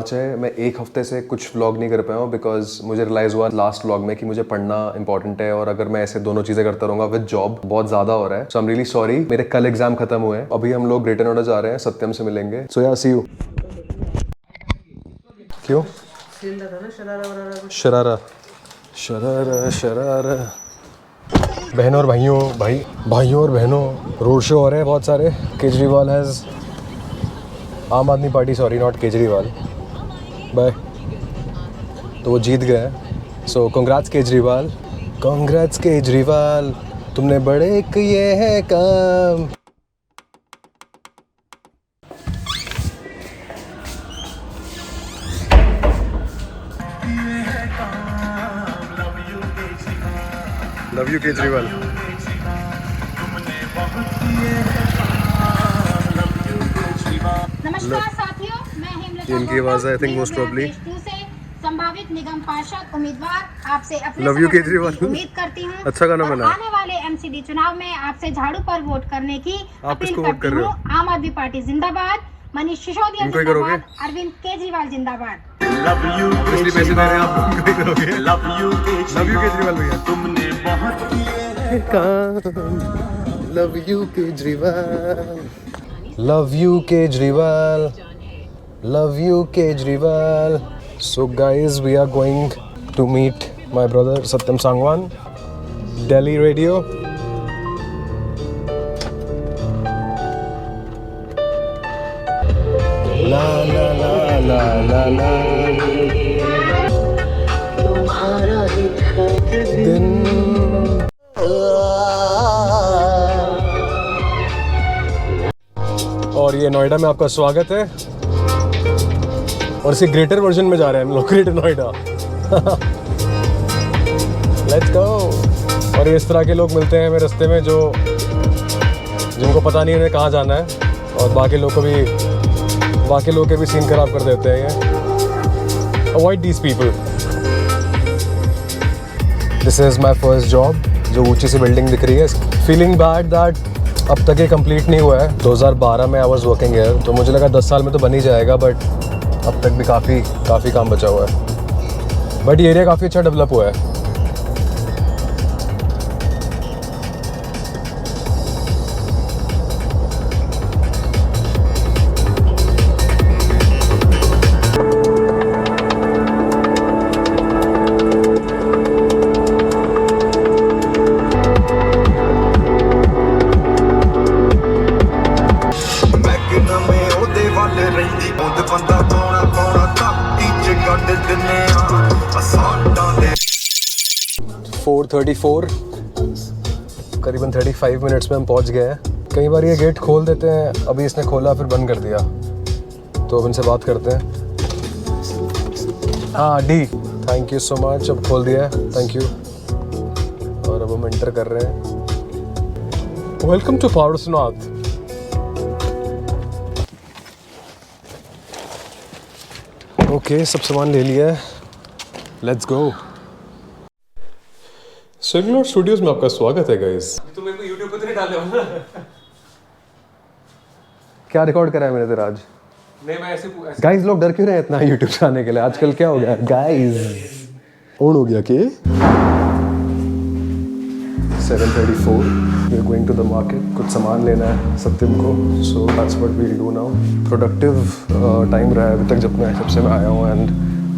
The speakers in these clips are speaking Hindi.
वॉच है। मैं एक हफ्ते से कुछ व्लॉग नहीं कर पाया हूँ बिकॉज मुझे रियलाइज़ हुआ लास्ट व्लॉग में कि मुझे पढ़ना इंपॉर्टेंट है, और अगर मैं ऐसे दोनों चीज़ें करता रहूँगा विद जॉब बहुत ज़्यादा हो रहा है। सो आई एम रियली सॉरी। मेरे कल एग्जाम खत्म हुए हैं, अभी हम लोग ग्रेटर नोएडा जा रहे हैं, सत्यम से मिलेंगे। सो या सी यू। क्यों शरारा शरारा शरारा। बहनों और भाइयों और बहनों, रोड शो हो रहे हैं बहुत सारे। Kejriwal has Aam Aadmi Party, sorry not Kejriwal, bye, तो वो जीत गए हैं। सो कांग्रेट्स केजरीवाल, कांग्रेट्स केजरीवाल, तुमने बड़े किए हैं काम। Love you Kejriwal. नमस्कार साथियों, मैं हेमलता इनकी आवाज़ है, I think most probably। से संभावित निगम पार्षद उम्मीदवार आपसे अपने Love you, समर्थन केजरीवाल। की उम्मीद करती हूँ। अच्छा गाना और बना। आने वाले एमसीडी चुनाव में आपसे झाड़ू पर वोट करने की आप अपील किसको वोट कर करती रहे हूँ। हो? आम आदमी पार्टी जिंदाबाद, मनीष सिसोदिया इनको ही करोगे? जिंदाबाद, अरविंद केजरीवाल जिंदाबाद। Obviously पैसे दे रहे हैं आप, इनको ही करोगे। लव यू केजरीवाल भैया। तुमने बहुत किए काम। Love you Kejriwal, love you Kejriwal, love you Kejriwal. So guys, we are going to meet my brother Satyam Sangwan, Delhi Radio. La la la la la la, तुम्हारा ही दिन। और ये नोएडा में आपका स्वागत है, और इसे ग्रेटर वर्जन में जा रहे हैं हम लोग, ग्रेटर नोएडा। Let's go. और ये इस तरह के लोग मिलते हैं हमें रास्ते में जो जिनको पता नहीं उन्हें कहाँ जाना है, और बाकी लोग के भी सीन खराब कर देते हैं ये। Avoid these people. This is my first job, जो ऊंची सी बिल्डिंग दिख रही है। फीलिंग बैड दैट अब तक ये कंप्लीट नहीं हुआ है। 2012 में आई वाज वर्किंग हियर, तो मुझे लगा 10 साल में तो बन ही जाएगा, बट अब तक भी काफ़ी काम बचा हुआ है। बट ये एरिया काफ़ी अच्छा डेवलप हुआ है। में ओदे वाले रही ओद बंदा कौना कौना ताकी च गड्ड दिने आ साडां दे। 4:34, करीबन 35 मिनट्स में हम पहुंच गए हैं। कई बार ये गेट खोल देते हैं, अभी इसने खोला फिर बंद कर दिया, तो अब इनसे बात करते हैं। हाँ D, thank you so much, अब खोल दिया है, थैंक यू। और अब हम एंटर कर रहे हैं। Welcome to Parasnath. ओके, सब सामान ले लिया है, लेट्स गो। सिग्नल स्टूडियोज में आपका स्वागत है गाइस। तो मेरे को YouTube पे तो नहीं डाले हो ना? क्या रिकॉर्ड करा है मैंने तेरा आज? नहीं, मैं ऐसे गाइस लोग डर क्यों रहे हैं इतना यूट्यूब से आने के लिए? आजकल क्या हो गया गाइस? ऑन हो गया के 7:34, we are going to the market. कुछ सामान लेना है सत्यम को, so that's what we will do now. Productive time रहा है अभी तक जब से मैं आया हूँ, and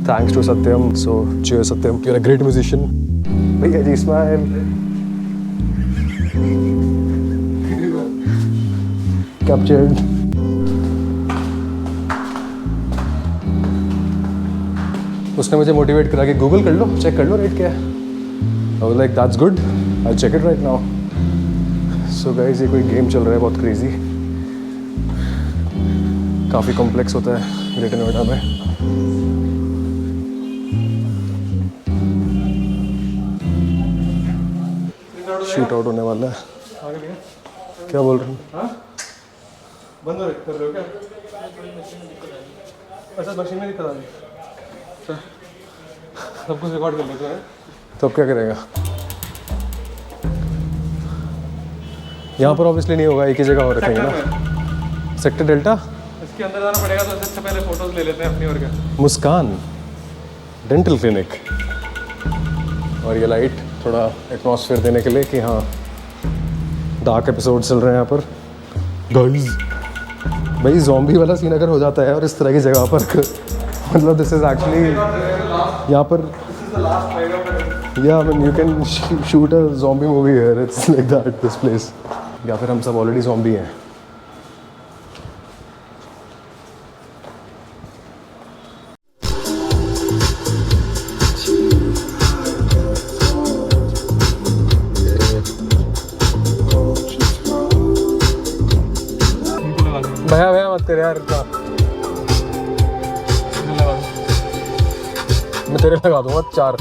thanks to Satyam. So cheers Satyam, you are a great musician. भैया जी स्माइल। कैप्चर्ड। उसने मुझे मोटिवेट करा कि गूगल कर लो, चेक कर लो रेट क्या है। I was like that's good, I check it right now. So guys, ये कोई गेम चल रहा है बहुत क्रेजी, काफ़ी कॉम्प्लेक्स होता है ग्रेटर नोएडा में। शूट आउट होने वाला है। क्या बोल रहे हैं? बंद कर रहे हो क्या? अच्छा, मशीन में दिक्कत आ रही है, सब कुछ रिकॉर्ड कर लेते हैं। तो अब क्या करेगा? यहाँ पर ऑब्वियसली नहीं होगा, एक ही जगह हो रखेंगे ना। सेक्टर डेल्टा उसके अंदर जाना पड़ेगा तो सबसे पहले फोटोज ले लेते हैं अपनी और क्या। मुस्कान डेंटल क्लिनिक, और ये लाइट थोड़ा एटमॉस्फेयर देने के लिए कि हाँ डार्क एपिसोड चल रहे हैं यहाँ पर। गाइस भाई ज़ॉम्बी वाला सीन अगर हो जाता है और इस तरह की जगह पर मतलब दिस इज़ एक्चुअली यहाँ पर या I mean you can shoot a zombie movie here, it's like that this place. या फिर हम सब ऑलरेडी ज़ॉम्बी हैं। भैया भैया मत कर यार इतना, मैं तेरे लगा दूंगा 4।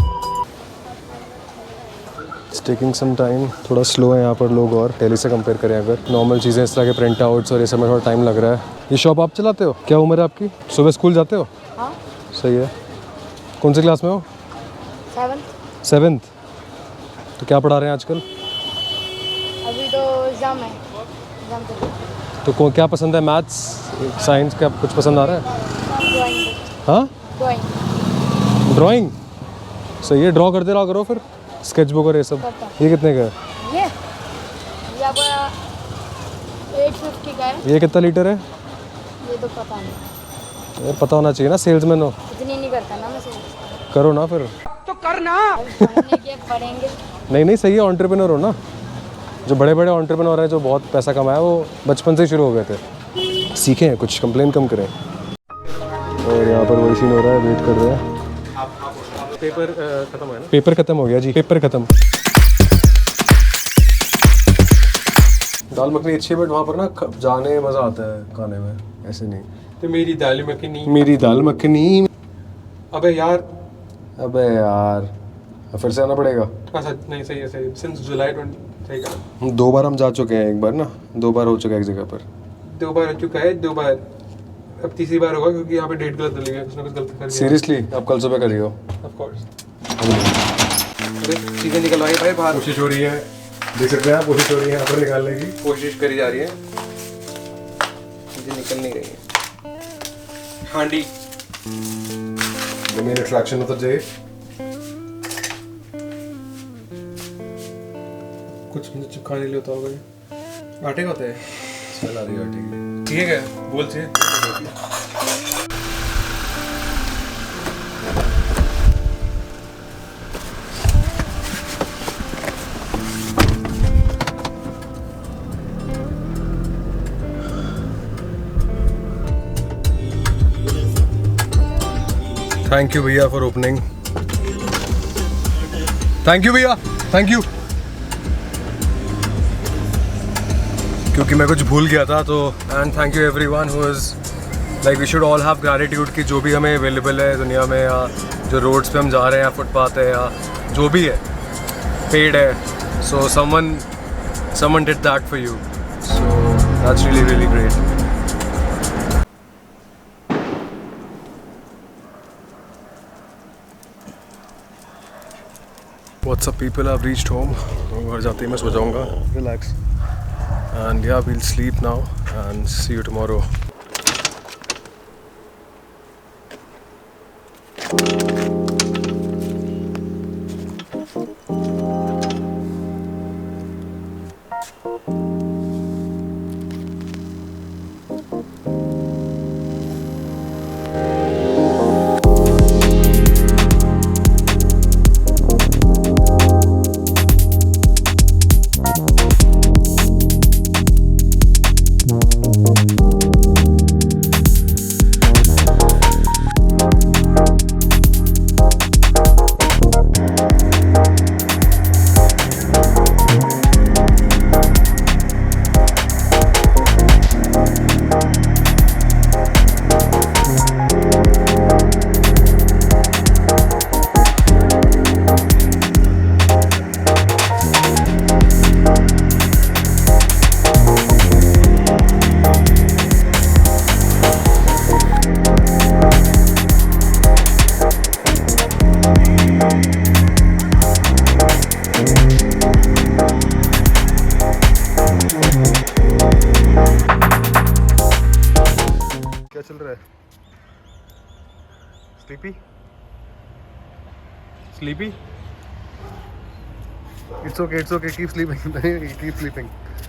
इट्स टेकिंग सम टाइम, थोड़ा स्लो है यहाँ पर लोग, और दिल्ली से कंपेयर करें अगर नॉर्मल चीज़ें इस तरह के प्रिंट आउट्स और ये सब में थोड़ा टाइम लग रहा है। ये शॉप आप चलाते हो? क्या उम्र है आपकी? सुबह स्कूल जाते हो? हाँ। सही है। कौन सी क्लास में हो? 7th। तो क्या पढ़ा रहे हैं आजकल? अभी तो एग्जाम है, एग्जाम चल रहा है। तो क्या पसंद है? मैथ्स, साइंस, क्या कुछ पसंद आ रहा है? ड्राइंग। हाँ, ड्राइंग। ड्राइंग सही है। ड्रॉ करते रहा करो फिर, स्केच बुक और ये सब। ये कितने का है? ये आपका 850 का है। ये कितना लीटर है? ये तो पता नहीं, ये पता होना चाहिए ना, सेल्समैन हो। इतनी नहीं करता ना मैं सेल्स। करो ना फिर। तो करना पढ़ने के पढ़ेंगे। नहीं सही है, एंटरप्रेन्योर हो ना। जो बड़े बड़े एंटरप्रेन्योर हैं जो बहुत पैसा कमाया वो बचपन से ही शुरू हो गए थे। सीखे हैं कुछ, कंप्लेन कम करें। और यहाँ पर वही सीन हो रहा है, वेट कर रहे हैं। पेपर खत्म है ना? पेपर खत्म हो गया जी, पेपर खत्म। दाल मखनी अच्छी है बट वहाँ पर ना जाने में मज़ा आता है खाने में, ऐसे नहीं। तो मेरी दाल मखनी। मेरी दाल मखनी। अबे यार फिर से आना पड़ेगा। अच्छा नहीं, सही है सही है। सिंस जुलाई 20 सही कहा। 2 बार हम जा चुके हैं, एक बार ना 2 बार हो चुका है एक जगह पर। 2 बार हो चुका है, 2 बार, अब तीसरी बार होगा क्योंकि यहाँ पे डेट गलत डली है, कुछ ना कुछ गलत कर दिया। सीरियसली आप कल सुबह करिए। Of course. चीज़ें निकलवाई भाई बाहर। कोशिश हो रही है, देख सकते हैं आप, कोशिश हो रही है यहाँ पर निकालने की। कोशिश करी जा रही है, चीज़ें निकल नहीं रही है। हांडी The main attraction of the day. कुछ मुझे चिपकाने के लिए होता होगा ये। आटे का होता है। स्मेल आ रही है आटे की। ठीक है, बोल से। थैंक यू भैया फॉर ओपनिंग। थैंक यू भैया, थैंक यू। क्योंकि मैं कुछ भूल गया था तो। And thank you everyone who is like, we should all have gratitude कि जो भी हमें अवेलेबल है दुनिया में, या जो रोड्स पे हम जा रहे हैं, या फुटपाथ है, या जो भी है, पेड है, so someone did that for you, so that's really great. What's up people, I've reached home. घर जाते ही मैं सो जाऊँगा, relax, and yeah, we'll sleep now and see you tomorrow. क्या चल रहा है? Sleepy sleepy? It's okay, keep sleeping keep sleeping